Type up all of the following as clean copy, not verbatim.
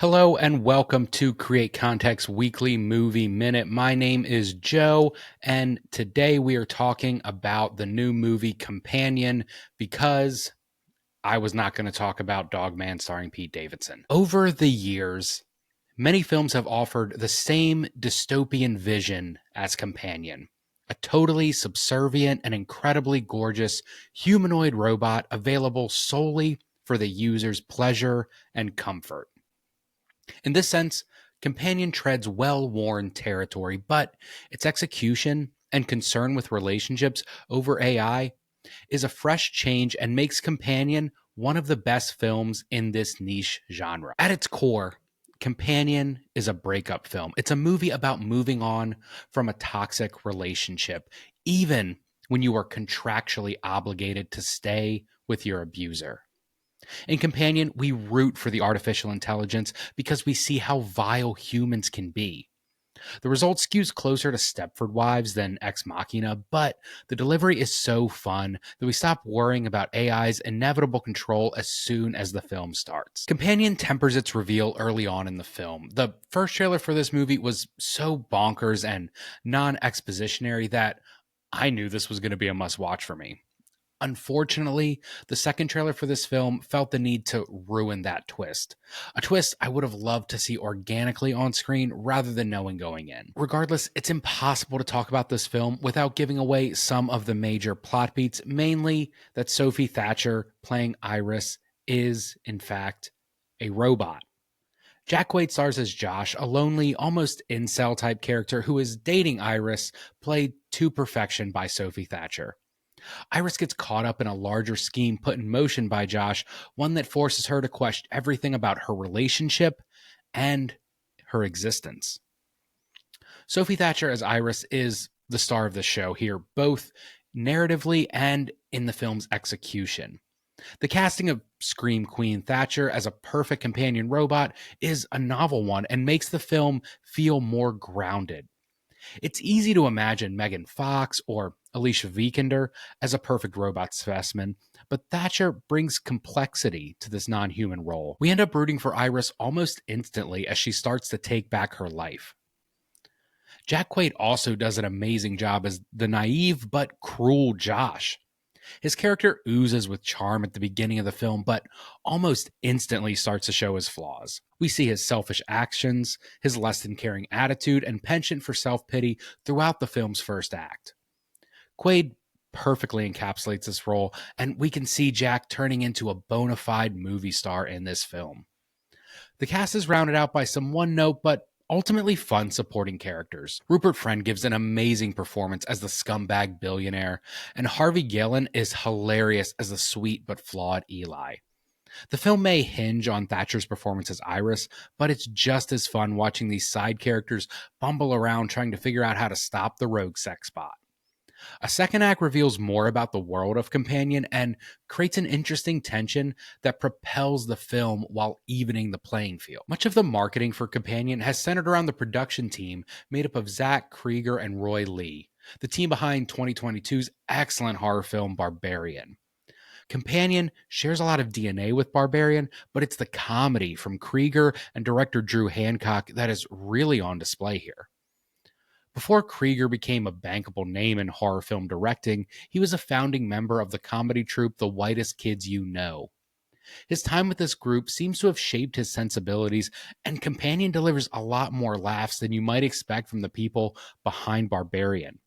Hello and welcome to Create Context Weekly Movie Minute. My name is Joe, and today we are talking about the new movie Companion because I was not going to talk about Dogman starring Pete Davidson. Over the years, many films have offered the same dystopian vision as Companion. A totally subservient and incredibly gorgeous humanoid robot available solely for the user's pleasure and comfort. In this sense, Companion treads well worn territory, but its execution and concern with relationships over AI is a fresh change and makes Companion one of the best films in this niche genre. At its core, Companion is a breakup film. It's a movie about moving on from a toxic relationship, even when you are contractually obligated to stay with your abuser. In Companion, we root for the artificial intelligence because we see how vile humans can be. The result skews closer to Stepford Wives than Ex Machina, but the delivery is so fun that we stop worrying about AI's inevitable control as soon as the film starts. Companion tempers its reveal early on in the film. The first trailer for this movie was so bonkers and non-expositionary that I knew this was going to be a must-watch for me. Unfortunately, the second trailer for this film felt the need to ruin that twist. A twist I would have loved to see organically on screen rather than knowing going in. Regardless, it's impossible to talk about this film without giving away some of the major plot beats, mainly that Sophie Thatcher playing Iris is, in fact, a robot. Jack Quaid stars as Josh, a lonely, almost incel type character who is dating Iris, played to perfection by Sophie Thatcher. Iris gets caught up in a larger scheme put in motion by Josh, one that forces her to question everything about her relationship and her existence. Sophie Thatcher as Iris is the star of the show here, both narratively and in the film's execution. The casting of Scream Queen Thatcher as a perfect companion robot is a novel one and makes the film feel more grounded. It's easy to imagine Megan Fox or Alicia Vikander as a perfect robot specimen, but Thatcher brings complexity to this non-human role. We end up rooting for Iris almost instantly as she starts to take back her life. Jack Quaid also does an amazing job as the naive but cruel Josh. His character oozes with charm at the beginning of the film, but almost instantly starts to show his flaws. We see his selfish actions, his less than caring attitude, and penchant for self-pity throughout the film's first act. Quaid perfectly encapsulates this role, and we can see Jack turning into a bona fide movie star in this film. The cast is rounded out by some one-note but ultimately fun supporting characters. Rupert Friend gives an amazing performance as the scumbag billionaire, and Harvey Guillén is hilarious as the sweet but flawed Eli. The film may hinge on Thatcher's performance as Iris, but it's just as fun watching these side characters bumble around trying to figure out how to stop the rogue sex bot. A second act reveals more about the world of Companion and creates an interesting tension that propels the film while evening the playing field. Much of the marketing for Companion has centered around the production team made up of Zach Krieger and Roy Lee, the team behind 2022's excellent horror film Barbarian. Companion shares a lot of DNA with Barbarian, but it's the comedy from Krieger and director Drew Hancock that is really on display here. Before Krieger became a bankable name in horror film directing, he was a founding member of the comedy troupe The Whitest Kids You Know. His time with this group seems to have shaped his sensibilities, and Companion delivers a lot more laughs than you might expect from the people behind Barbarian.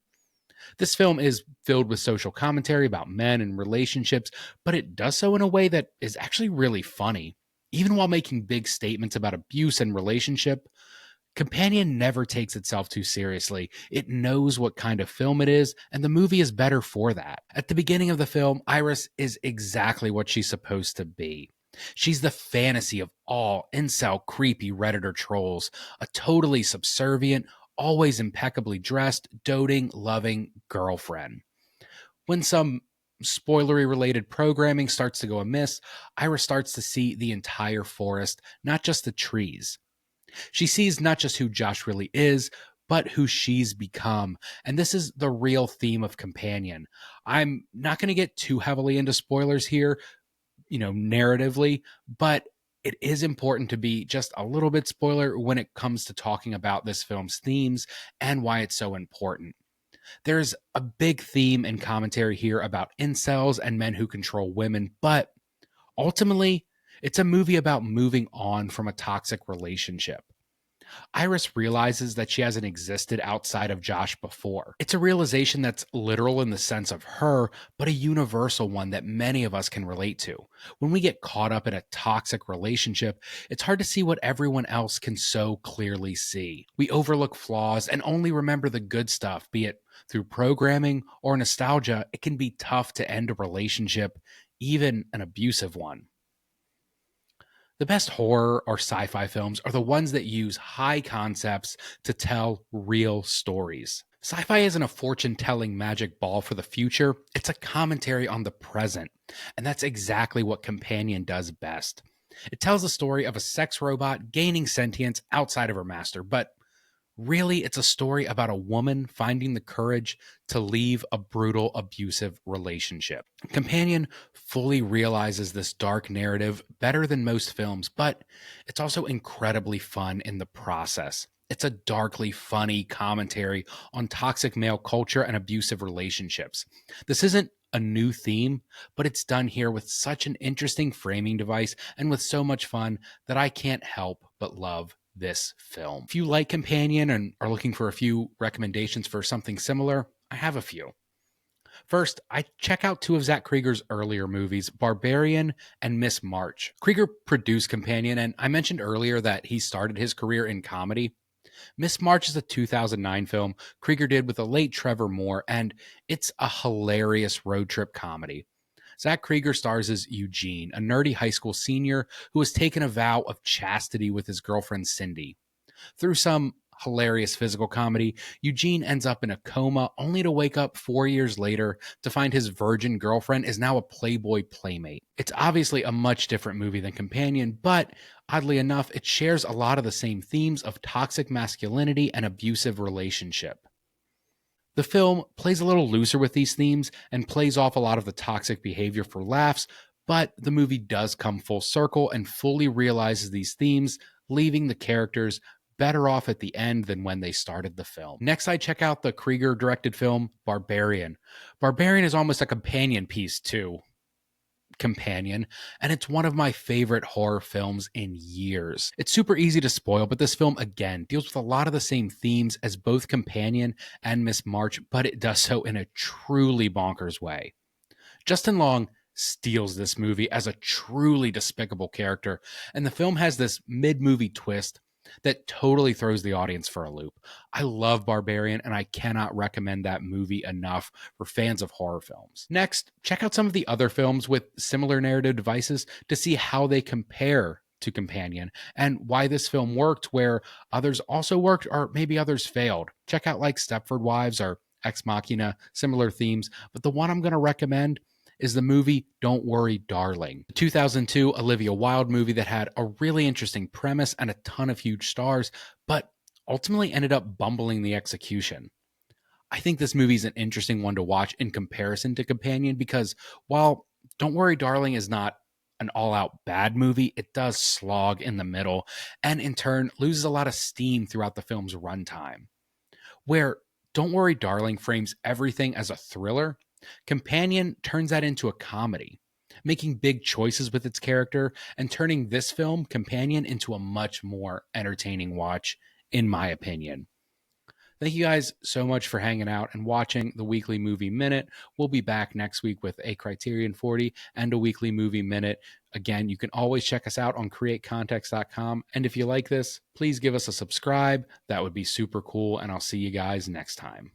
This film is filled with social commentary about men and relationships, but it does so in a way that is actually really funny. Even while making big statements about abuse and relationship, Companion never takes itself too seriously. It knows what kind of film it is, and the movie is better for that. At the beginning of the film, Iris is exactly what she's supposed to be. She's the fantasy of all incel creepy Redditor trolls, a totally subservient, always impeccably dressed, doting, loving girlfriend. When some spoilery related programming starts to go amiss, Iris starts to see the entire forest, not just the trees. She sees not just who Josh really is, but who she's become. And this is the real theme of Companion. I'm not going to get too heavily into spoilers here, narratively, but it is important to be just a little bit spoiler when it comes to talking about this film's themes and why it's so important. There's a big theme and commentary here about incels and men who control women, but ultimately, it's a movie about moving on from a toxic relationship. Iris realizes that she hasn't existed outside of Josh before. It's a realization that's literal in the sense of her, but a universal one that many of us can relate to. When we get caught up in a toxic relationship, it's hard to see what everyone else can so clearly see. We overlook flaws and only remember the good stuff, be it through programming or nostalgia. It can be tough to end a relationship, even an abusive one. The best horror or sci fi films are the ones that use high concepts to tell real stories. Sci fi isn't a fortune telling magic ball for the future, it's a commentary on the present. And that's exactly what Companion does best. It tells the story of a sex robot gaining sentience outside of her master, but really, it's a story about a woman finding the courage to leave a brutal, abusive relationship. Companion fully realizes this dark narrative better than most films, but it's also incredibly fun in the process. It's a darkly funny commentary on toxic male culture and abusive relationships. This isn't a new theme, but it's done here with such an interesting framing device and with so much fun that I can't help but love this film. If you like Companion and are looking for a few recommendations for something similar, I have a few. First, I check out two of Zach Krieger's earlier movies, Barbarian and Miss March. Krieger produced Companion, and I mentioned earlier that he started his career in comedy. Miss March is a 2009 film Krieger did with the late Trevor Moore, and it's a hilarious road trip comedy. Zach Krieger stars as Eugene, a nerdy high school senior who has taken a vow of chastity with his girlfriend Cindy. Through some hilarious physical comedy, Eugene ends up in a coma only to wake up 4 years later to find his virgin girlfriend is now a Playboy playmate. It's obviously a much different movie than Companion, but oddly enough, it shares a lot of the same themes of toxic masculinity and abusive relationship. The film plays a little looser with these themes and plays off a lot of the toxic behavior for laughs, but the movie does come full circle and fully realizes these themes, leaving the characters better off at the end than when they started the film. Next, I check out the Krieger directed film Barbarian. Barbarian is almost a companion piece to Companion, and it's one of my favorite horror films in years. It's super easy to spoil, but this film again deals with a lot of the same themes as both Companion and Miss March, but it does so in a truly bonkers way. Justin Long steals this movie as a truly despicable character, and the film has this mid-movie twist that totally throws the audience for a loop. I love Barbarian, and I cannot recommend that movie enough for fans of horror films. Next, check out some of the other films with similar narrative devices to see how they compare to Companion and why this film worked where others also worked or maybe others failed. Check out like Stepford Wives or Ex Machina, similar themes, but the one I'm going to recommend is the movie Don't Worry, Darling. The 2002 Olivia Wilde movie that had a really interesting premise and a ton of huge stars, but ultimately ended up bumbling the execution. I think this movie is an interesting one to watch in comparison to Companion because while Don't Worry, Darling is not an all out bad movie, it does slog in the middle and in turn loses a lot of steam throughout the film's runtime. Where Don't Worry, Darling frames everything as a thriller, Companion turns that into a comedy, making big choices with its character and turning this film, Companion, into a much more entertaining watch, in my opinion. Thank you guys so much for hanging out and watching the Weekly Movie Minute. We'll be back next week with a Criterion 40 and a Weekly Movie Minute. Again, you can always check us out on createcontext.com. And if you like this, please give us a subscribe. That would be super cool. And I'll see you guys next time.